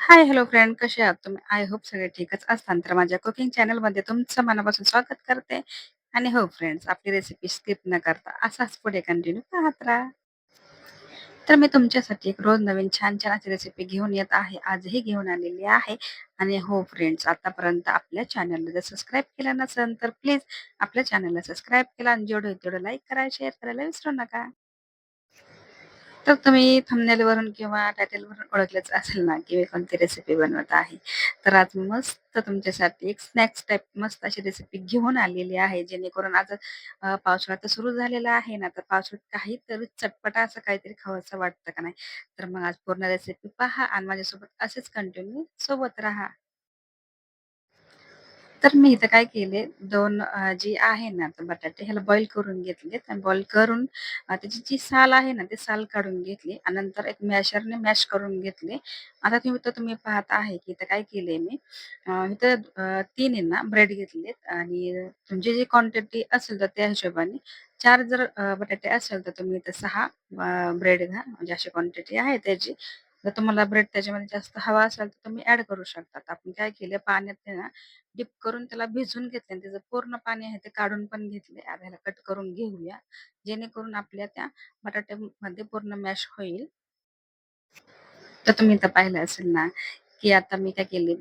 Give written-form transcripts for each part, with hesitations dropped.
हाय, hello friend कसे आहात तुम्ही? आय होप सगळे ठीकच असताल. तर माझ्या कुकिंग चॅनलमध्ये तुमचं मनापासून स्वागत करते. आणि हो फ्रेंड्स, आपली रेसिपी स्किप न करता असाच पुढे कंटिन्यू पाहत राहा. तर मी तुमच्यासाठी एक रोज नवीन छान-छान अशी रेसिपी घेऊन येत आहे. आजही घेऊन आलेली आहे. आणि हो फ्रेंड्स, आतापर्यंत आपल्या चॅनलला जर सबस्क्राईब केलं नसेल, तर प्लीज आपल्या चॅनलला सबस्क्राईब केला आणि जेवढं होईल तेवढं लाईक करा, शेअर करायला विसरू नका. तर तुम्ही थंबनेलवरून किंवा टायटलवरून ओळखलंच असेल ना, की मी कोणती रेसिपी बनवत आहे. तर आज मी मस्त तुमच्यासाठी एक स्नॅक्स टाइप मस्त अशी रेसिपी घेऊन आलेली आहे. जेणेकरून आज पावसाळा तर सुरू झालेला आहे ना, तर पावसाळ्यात काहीतरी चटपटा असं काहीतरी खावंसं वाटतं का नाही? तर मग आज पूर्ण रेसिपी पहा आणि माझ्यासोबत असेच कंटिन्यू सोबत राहा. तर मी इथं काय केले 2 जी आहे ना, तर बटाटे ह्याला बॉईल करून घेतलेत आणि बॉईल करून त्याची जी साल आहे ना, ती साल काढून घेतली आणि नंतर एक मॅशरने मॅश करून घेतले. आता तुम्ही पाहत आहे, की इथं काय केलंय मी इथं 3 आहे ना ब्रेड घेतलेत आणि तुमची जी क्वांटिटी असेल तर त्या हिशोबाने 4 जर बटाटे असेल तर तुम्ही इथं 6 ब्रेड घ्या. म्हणजे अशी क्वांटिटी आहे त्याची. जर तुम्हाला ब्रेड त्याच्यामध्ये जास्त हवा असेल तर तुम्ही ॲड करू शकता. आपण काय केलं पाण्यात आहे ना डिप करून त्याला भिजवून घेतले आणि त्याचं पूर्ण पाणी आहे ते काढून पण घेतले. आता ह्याला कट करून घेऊया. जेणेकरून आपल्या त्या बटाट्यामध्ये पूर्ण मॅश होईल. तर तुम्ही तर पाहिलं असेल ना, की आता मी काय केली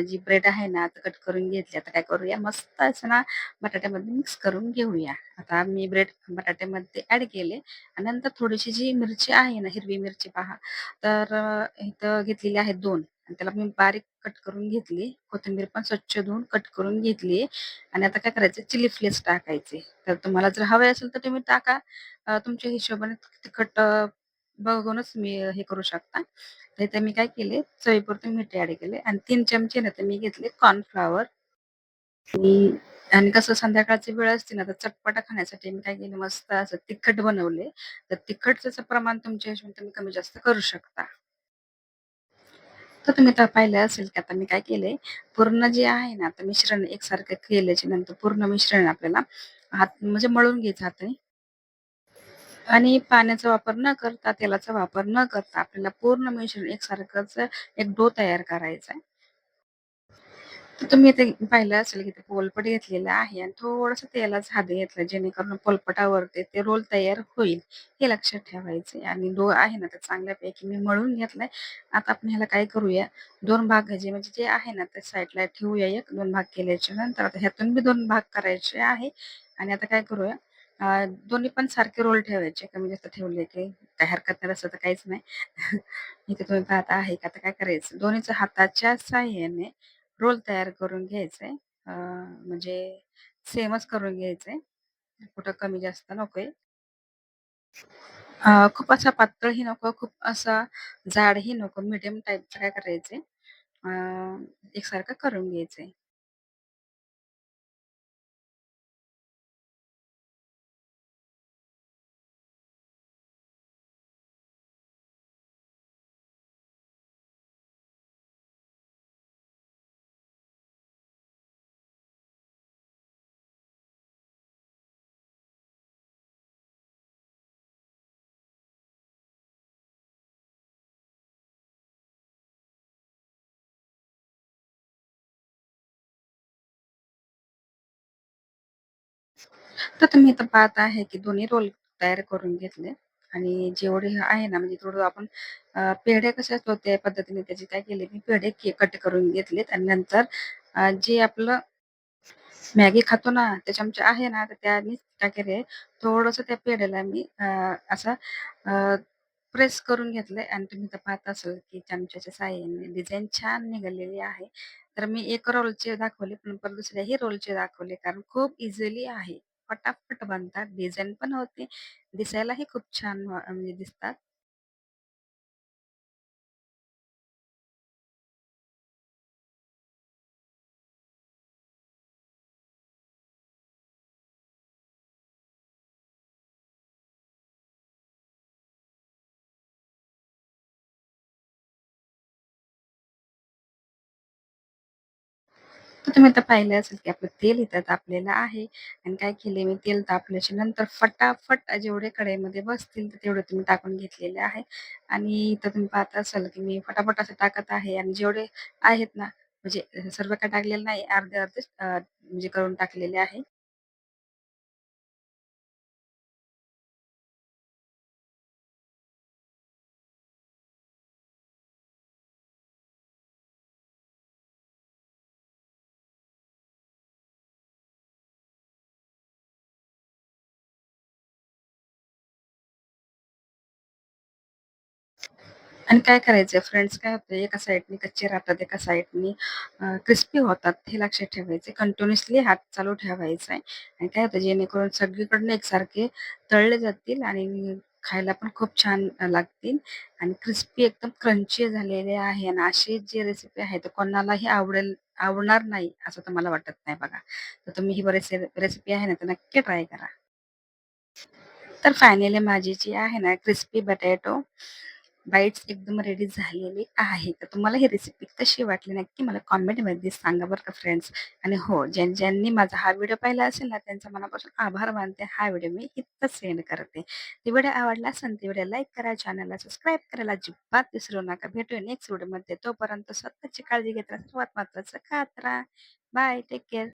जी ब्रेड आहे ना, आता कट करून घेतली. आता काय करूया मस्त असं ना बटाट्यामध्ये मिक्स करून घेऊया. आता मी ब्रेड बटाट्यामध्ये ॲड केले आणि नंतर थोडीशी जी मिरची आहे ना, हिरवी मिरची पहा, तर इथं घेतलेली आहे 2 आणि त्याला मी बारीक कट करून घेतली. कोथिंबीर पण स्वच्छ धुवून कट करून घेतली आणि आता काय करायचं चिली फ्लेक्स टाकायचे. तर तुम्हाला जर हवे असेल तर तुम्ही टाका. तुमच्या हिशोबाने तिखट बघूनच मी हे करू शकता. तर इथे मी काय केले, चवीपुरते मीठ ॲड केले आणि 3 चमचे ना, तर मी घेतले कॉर्नफ्लॉवर आणि आणि कसं संध्याकाळची वेळ असते ना, तर चटपटा खाण्यासाठी मी काय केलं, मस्त असं तिखट बनवले. तर तिखटचं पाहिजे तुमच्या हिशोबाने तुम्ही कमी जास्त करू शकता. तर तुम्ही आता पाहिलं असेल, की आता मी काय केलंय, पूर्ण जे आहे ना, आता मिश्रण एकसारखं केल्याच्या नंतर पूर्ण मिश्रण आपल्याला हात म्हणजे मळून घ्यायचं हाताने आणि पाण्याचा वापर न करता, तेलाचा वापर न करता आपल्याला पूर्ण मिश्रण एकसारखंच एक डो तयार करायचा आहे. तर तुम्ही ते पाहिलं असेल, की ते पोलपट घेतलेलं आहे आणि थोडंसं तेलाचा हात घेतला जेणेकरून पोलपटावरती ते रोल तयार होईल, हे लक्षात ठेवायचे आणि डो आहे ना, तर चांगल्यापैकी मी मळून घेतलाय. आता आपण ह्याला काय करूया, 2 भाग म्हणजे जे आहे ना, ते साईडला ठेवूया. 1-2 भाग केल्याच्या नंतर आता ह्यातून बी 2 भाग करायचे आहे आणि आता काय करूया, दोन्ही पण सारखे रोल ठेवायचे. कमी जास्त ठेवले की काही हरकत नाही, तसं तर काहीच नाही. इथे तुम्ही पाहत आहे, की आता काय करायचं, दोन्हीच्या हाताच्या साहाय्याने रोल तयार करून घ्यायचंय. म्हणजे सेमच करून घ्यायचंय. कुठं कमी जास्त नकोय. खूप असा पातळही नको, खूप असा जाडही नको, मीडियम टाईपचं काय करायचंय, अ, एकसारखं करून घ्यायचंय. तर तुम्ही इथं पाहत आहे, की दोन्ही रोल तयार करून घेतले आणि जेवढे आहे ना, म्हणजे थोडं आपण पेढे कसे असतो त्या पद्धतीने त्याचे काय केले, मी पेढे कट करून घेतलेत आणि नंतर जे आपलं मॅगी खातो ना, ते चमचा आहे ना, तर त्यानीच काय केले, थोडंसं त्या पेढ्याला मी असं प्रेस करून घेतलंय आणि तुम्ही तर पाहत असाल, की चमच्याच्या साहाय्याने डिझाइन छान निघालेली आहे. तर मी एक रोलचे दाखवले, पण परत दुसऱ्याही रोलचे दाखवले, कारण खूप इझिली आहे. पटापट बनतात, डिझाइन पण होते, दिसायलाही खूप छान म्हणजे दिसतात. तर तुम्ही आता पाहिलं असेल, की आपलं तेल इथं तापलेलं आहे आणि काय केले मी तेल तापल्याच्या नंतर फटाफट जेवढे कढईमध्ये बसतील तर तेवढे तुम्ही टाकून घेतलेले आहे आणि इथं तुम्ही पाहत असाल, की मी फटाफट असं टाकत आहे आणि जेवढे आहेत ना, म्हणजे सर्व काही टाकलेलं नाही, अर्धे-अर्धेच म्हणजे करून टाकलेले आहे. आणि काय करायचं फ्रेंड्स काय होतं एका साइडनी कच्चे राहतात, एका साइडनी क्रिस्पी होतात. हे लक्षात ठेवायचं. कंटिन्युअसली हात चालू ठेवायचा आहे आणि काय होतं जेणेकरून सगळीकडून एकसारखे तळले जातील आणि खायला पण खूप छान लागतील आणि क्रिस्पी एकदम क्रंची झालेले आहे आणि अशी जी रेसिपी आहे तर कोणालाही आवडणार नाही असं तर मला वाटत नाही बघा. तर तुम्ही ही रेसिपी आहे ना तर नक्की ट्राय करा. तर फायनली माझी जी आहे ना क्रिस्पी बटाटो बाईट्स एकदम रेडी झालेली आहे. तर तुम्हाला ही रेसिपी कशी वाटली नक्की मला कमेंटमध्ये सांगा बरं का फ्रेंड्स. आणि हो, ज्यांनी माझा हा व्हिडिओ पाहिला असेल ना, त्यांचा मनापासून आभार मानते. हा व्हिडिओ मी इथंच सेंड करते. ते व्हिडिओ आवडला असेल तर व्हिडिओ लाईक करा, चॅनलला सबस्क्राईब करायला अजिबात विसरू नका. भेटूया नेक्स्ट व्हिडिओमध्ये. तोपर्यंत स्वतःची काळजी घेत राहा. सर्वात महत्त्वाचं खात राहा. Bye, take care.